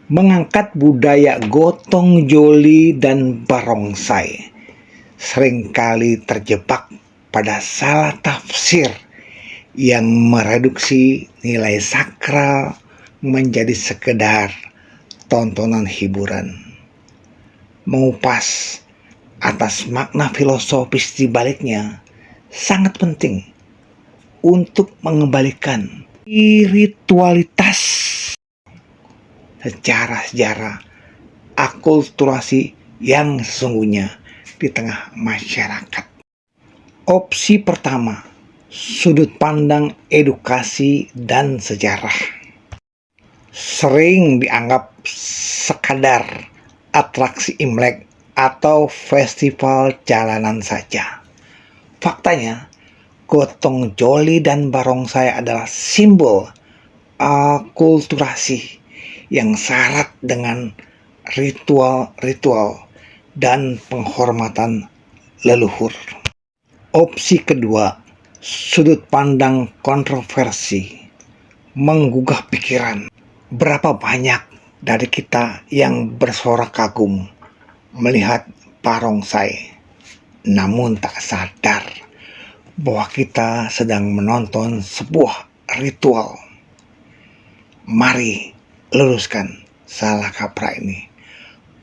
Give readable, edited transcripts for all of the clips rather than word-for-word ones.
Mengangkat budaya gotong joli dan barongsai seringkali terjebak pada salah tafsir yang mereduksi nilai sakral menjadi sekedar tontonan hiburan. Mengupas atas makna filosofis di baliknya sangat penting untuk mengembalikan spiritualitas secara sejarah akulturasi yang sesungguhnya di tengah masyarakat. Opsi pertama, sudut pandang edukasi dan sejarah. Sering dianggap sekadar atraksi Imlek atau festival jalanan saja. Faktanya, gotong joli dan barongsai adalah simbol akulturasi yang syarat dengan ritual-ritual dan penghormatan leluhur. Opsi kedua, sudut pandang kontroversi, menggugah pikiran. Berapa banyak dari kita yang bersorak kagum melihat barongsai, namun tak sadar bahwa kita sedang menonton sebuah ritual. Mari luruskan salah kaprah ini.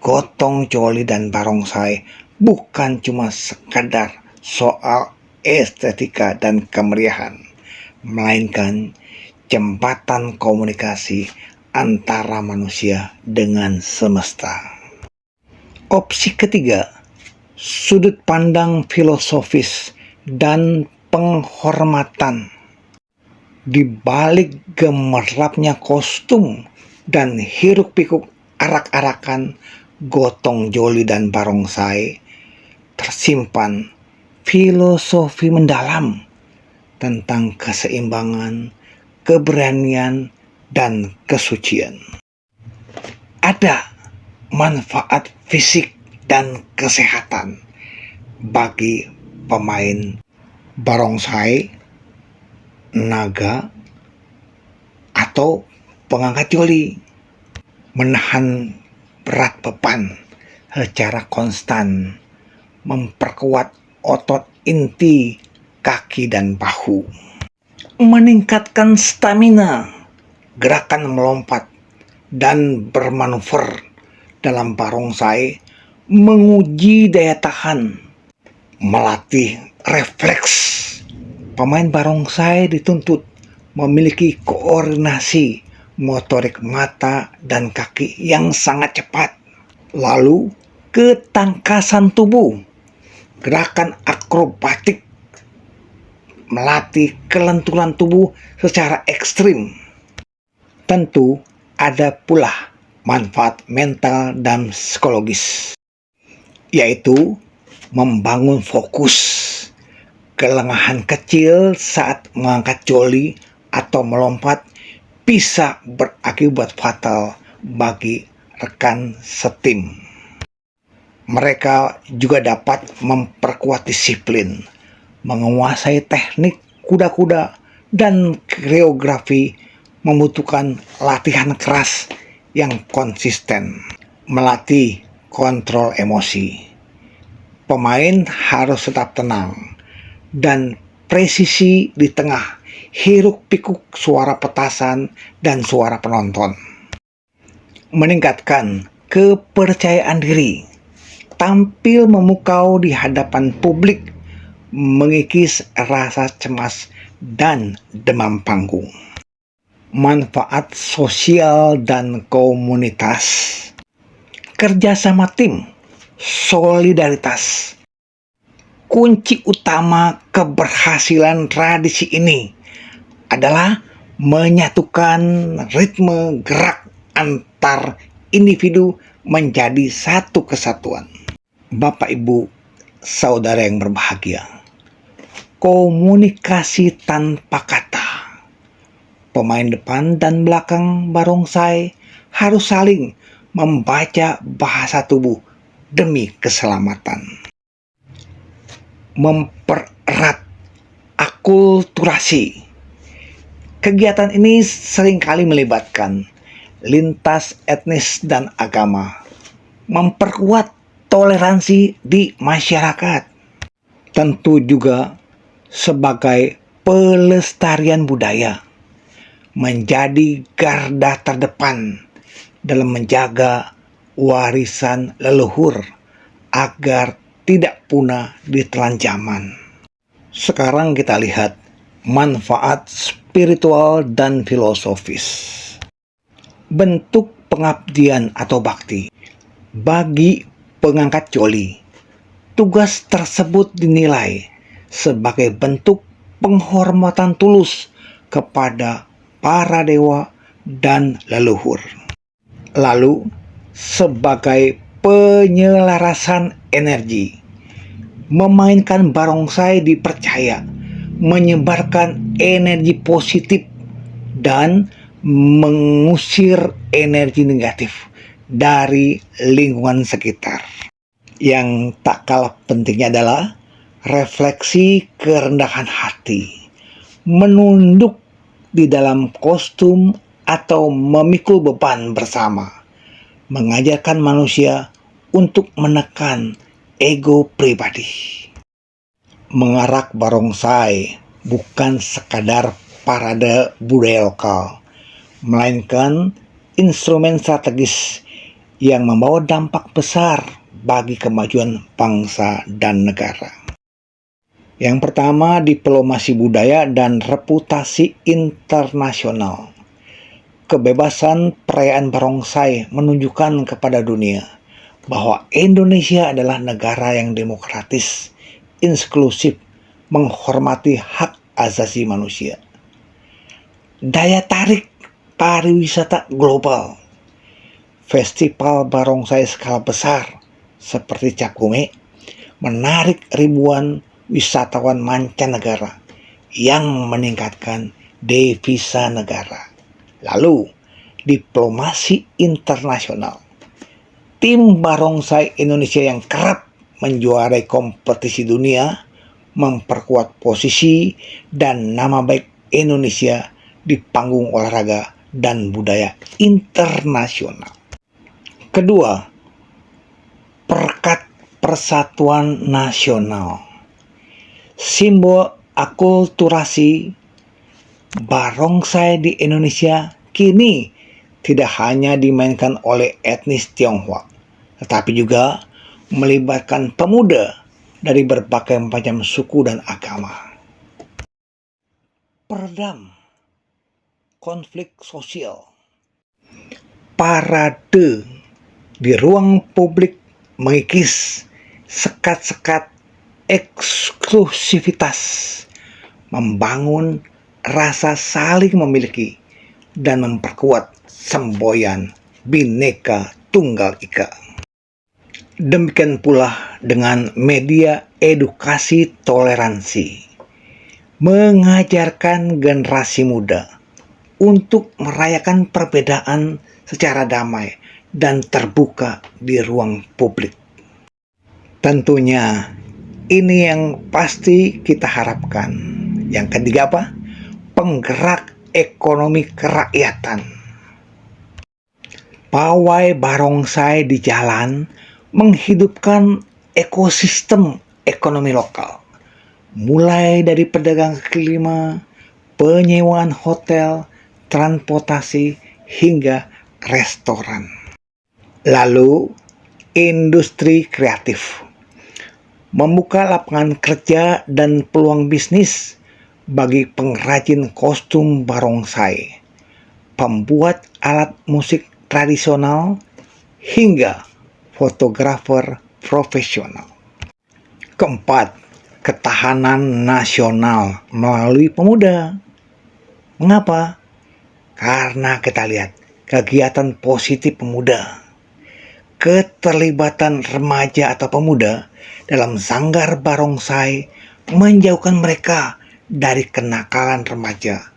Gotong joli dan barongsai bukan cuma sekadar soal estetika dan kemeriahan, melainkan jembatan komunikasi antara manusia dengan semesta. Opsi ketiga, sudut pandang filosofis dan penghormatan. Di balik gemerlapnya kostum dan hiruk-pikuk arak-arakan gotong joli dan barongsai, tersimpan filosofi mendalam tentang keseimbangan, keberanian, dan kesucian. Ada manfaat fisik dan kesehatan bagi pemain barongsai, naga, atau pengangkat joli. Menahan berat beban secara konstan, memperkuat otot inti kaki dan bahu, meningkatkan stamina, gerakan melompat dan bermanuver dalam barongsai, menguji daya tahan, melatih refleks. Pemain barongsai dituntut memiliki koordinasi motorik mata dan kaki yang sangat cepat. Lalu, ketangkasan tubuh, gerakan akrobatik, melatih kelenturan tubuh secara ekstrim. Tentu ada pula manfaat mental dan psikologis, yaitu membangun fokus. Kelengahan kecil saat mengangkat joli atau melompat bisa berakibat fatal bagi rekan setim. Mereka juga dapat memperkuat disiplin, menguasai teknik kuda-kuda, dan koreografi membutuhkan latihan keras yang konsisten. Melatih kontrol emosi. Pemain harus tetap tenang dan presisi di tengah hiruk-pikuk suara petasan dan suara penonton. Meningkatkan kepercayaan diri, tampil memukau di hadapan publik, mengikis rasa cemas dan demam panggung. Manfaat sosial dan komunitas, kerjasama tim, solidaritas. Kunci utama keberhasilan tradisi ini adalah menyatukan ritme gerak antar individu menjadi satu kesatuan. Bapak, Ibu, saudara yang berbahagia, komunikasi tanpa kata. Pemain depan dan belakang barongsai harus saling membaca bahasa tubuh demi keselamatan. Mempererat akulturasi. Kegiatan ini seringkali melibatkan lintas etnis dan agama, memperkuat toleransi di masyarakat. Tentu juga sebagai pelestarian budaya, menjadi garda terdepan dalam menjaga warisan leluhur agar tidak punah ditelan zaman. Sekarang kita lihat manfaat spiritual dan filosofis. Bentuk pengabdian atau bakti. Bagi pengangkat coli, tugas tersebut dinilai sebagai bentuk penghormatan tulus kepada para dewa dan leluhur. Lalu, sebagai penyelarasan energi, memainkan barongsai dipercaya menyebarkan energi positif dan mengusir energi negatif dari lingkungan sekitar. Yang tak kalah pentingnya adalah refleksi kerendahan hati, menunduk di dalam kostum atau memikul beban bersama, mengajarkan manusia untuk menekan ego pribadi. Mengarak barongsai bukan sekadar parade budaya lokal, melainkan instrumen strategis yang membawa dampak besar bagi kemajuan bangsa dan negara. Yang pertama, diplomasi budaya dan reputasi internasional. Kebebasan perayaan barongsai menunjukkan kepada dunia bahwa Indonesia adalah negara yang demokratis, inklusif, menghormati hak asasi manusia. Daya tarik pariwisata global. Festival barongsai skala besar seperti Cap Gome menarik ribuan wisatawan mancanegara yang meningkatkan devisa negara. Lalu, diplomasi internasional. Tim barongsai Indonesia yang kerap menjuarai kompetisi dunia memperkuat posisi dan nama baik Indonesia di panggung olahraga dan budaya internasional. Kedua, perekat persatuan nasional. Simbol akulturasi barongsai di Indonesia kini tidak hanya dimainkan oleh etnis Tionghoa, tetapi juga melibatkan pemuda dari berbagai macam suku dan agama. Peredam konflik sosial. Parade di ruang publik mengikis sekat-sekat eksklusivitas, membangun rasa saling memiliki, dan memperkuat semboyan Bhinneka Tunggal Ika. Demikian pula dengan media edukasi toleransi, mengajarkan generasi muda untuk merayakan perbedaan secara damai dan terbuka di ruang publik. Tentunya ini yang pasti kita harapkan. Yang ketiga apa? Penggerak ekonomi kerakyatan. Pawai barongsai di jalan menghidupkan ekosistem ekonomi lokal, mulai dari pedagang kaki lima, penyewaan hotel, transportasi, hingga restoran. Lalu, industri kreatif membuka lapangan kerja dan peluang bisnis bagi pengrajin kostum barongsai, pembuat alat musik tradisional, hingga fotografer profesional. Keempat, ketahanan nasional melalui pemuda. Mengapa? Karena kita lihat kegiatan positif pemuda, keterlibatan remaja atau pemuda dalam sanggar barongsai menjauhkan mereka dari kenakalan remaja,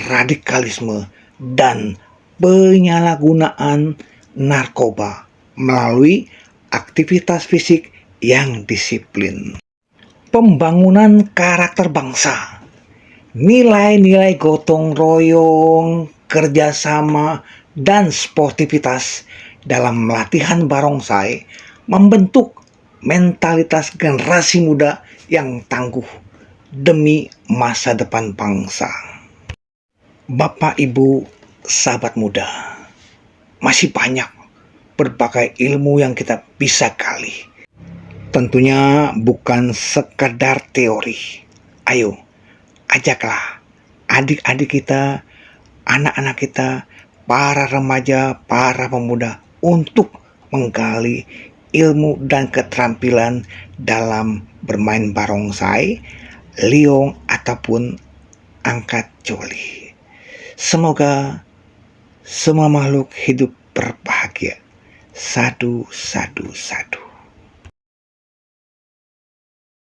radikalisme, dan penyalahgunaan narkoba melalui aktivitas fisik yang disiplin. Pembangunan karakter bangsa, nilai-nilai gotong royong, kerjasama, dan sportivitas dalam latihan barongsai membentuk mentalitas generasi muda yang tangguh demi masa depan bangsa. Bapak, Ibu, sahabat muda, masih banyak berbagai ilmu yang kita bisa gali. Tentunya bukan sekedar teori. Ayo, ajaklah adik-adik kita, anak-anak kita, para remaja, para pemuda untuk menggali ilmu dan keterampilan dalam bermain barongsai, liong, ataupun angkat coli. Semoga semua makhluk hidup berbahagia. Sadu, sadu, sadu.